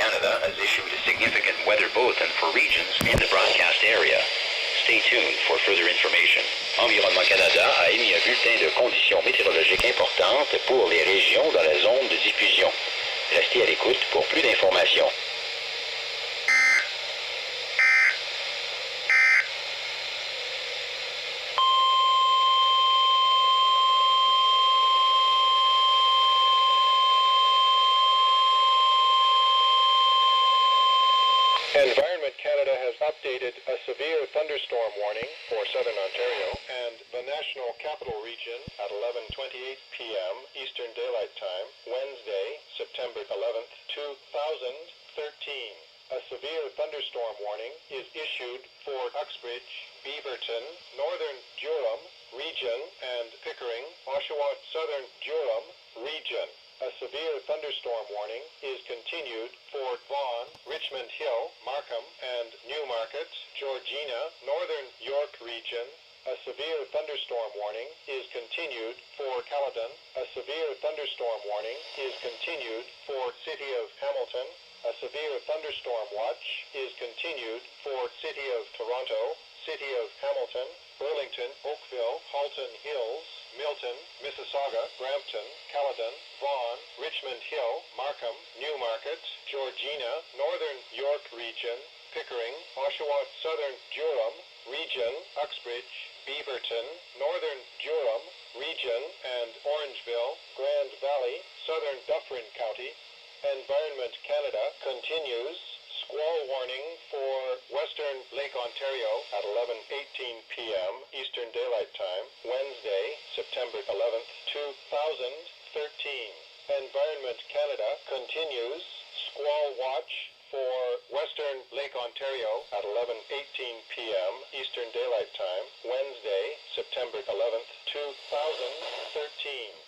Canada has issued a significant weather bulletin for regions in the broadcast area. Stay tuned for further information. Environnement Canada a émis un bulletin de conditions météorologiques importantes pour les régions dans la zone de diffusion. Restez à l'écoute pour plus d'informations. Environment Canada has updated a severe thunderstorm warning for southern Ontario and the National Capital Region at 11:28 p.m. Eastern Daylight Time, Wednesday, September 11th, 2013. A severe thunderstorm warning is issued for Uxbridge, Beaverton, Northern Durham Region, and Pickering, Oshawa, Southern Durham Region. A severe thunderstorm warning is continued for Vaughan, Richmond Hill, Markham, and Newmarket, Georgina, Northern York Region. A severe thunderstorm warning is continued for Caledon. A severe thunderstorm warning is continued for City of Hamilton. A severe thunderstorm watch is continued for City of Toronto, City of Hamilton, Burlington, Oakville, Halton Hills, Milton, Mississauga, Brampton, Caledon, Vaughan, Richmond Hill, Markham, Newmarket, Georgina, Northern York Region, Pickering, Oshawa, Southern Durham Region, Uxbridge, Beaverton, Northern Durham Region, and Orangeville, Grand Valley, Southern Dufferin County. Environment Canada continues squall warning for Western Lake Ontario at 11:18 p.m. Eastern Daylight Time, Wednesday, September 11th, 2013. Environment Canada continues squall watch for Western Lake Ontario at 11:18 p.m. Eastern Daylight Time, Wednesday, September 11th, 2013.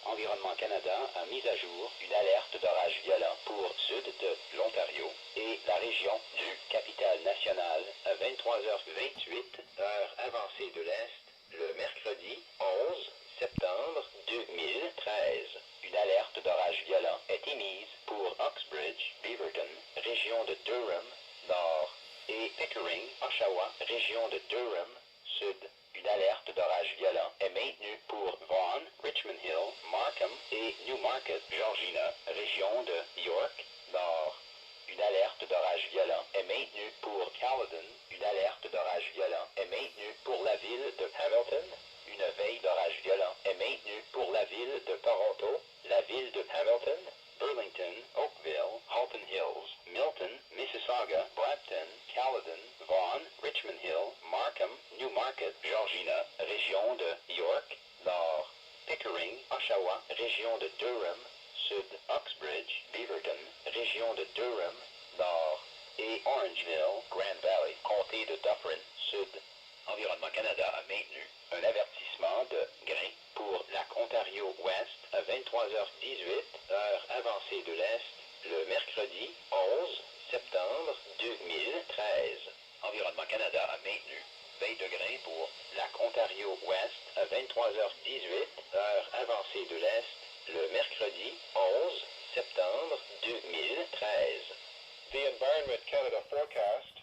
Environnement Canada a mis à jour une alerte d'orage violent pour sud de l'Ontario et la région du Capitale-Nationale à 23h28, heure avancée de l'Est, le mercredi 11 septembre 2013. Une alerte d'orage violent est émise pour Uxbridge, Beaverton, région de Durham, nord, et Pickering, Oshawa, région de Durham, sud. Une alerte d'orage violent est maintenue pour Vaughan, Richmond Hill, Markham et Newmarket, Georgina, région de York, nord. Une alerte d'orage violent est maintenue pour Caledon. Une alerte d'orage violent est maintenue pour la ville de Hamilton. Une veille d'orage violent est maintenue pour la ville de Toronto, la ville de Hamilton, Burlington, Oakville, Halton Hills, Milton, Mississauga, Brampton, Caledon, Vaughan, Richmond Hill, Markham, Newmarket, Georgina, région de York, nord. Pickering, Oshawa, région de Durham, sud. Uxbridge, Beaverton, région de Durham, nord. Et Orangeville, Grand Valley, comté de Dufferin, sud. Environnement Canada a maintenu un avertissement de grain pour lac Ontario-Ouest à 23h18, heure avancée de l'Est, le mercredi 11 septembre 2013. Environnement Canada a maintenu veille de grain pour lac Ontario-Ouest à 23h18, heure avancée de l'Est, le mercredi 11 septembre 2013. The Environment Canada forecast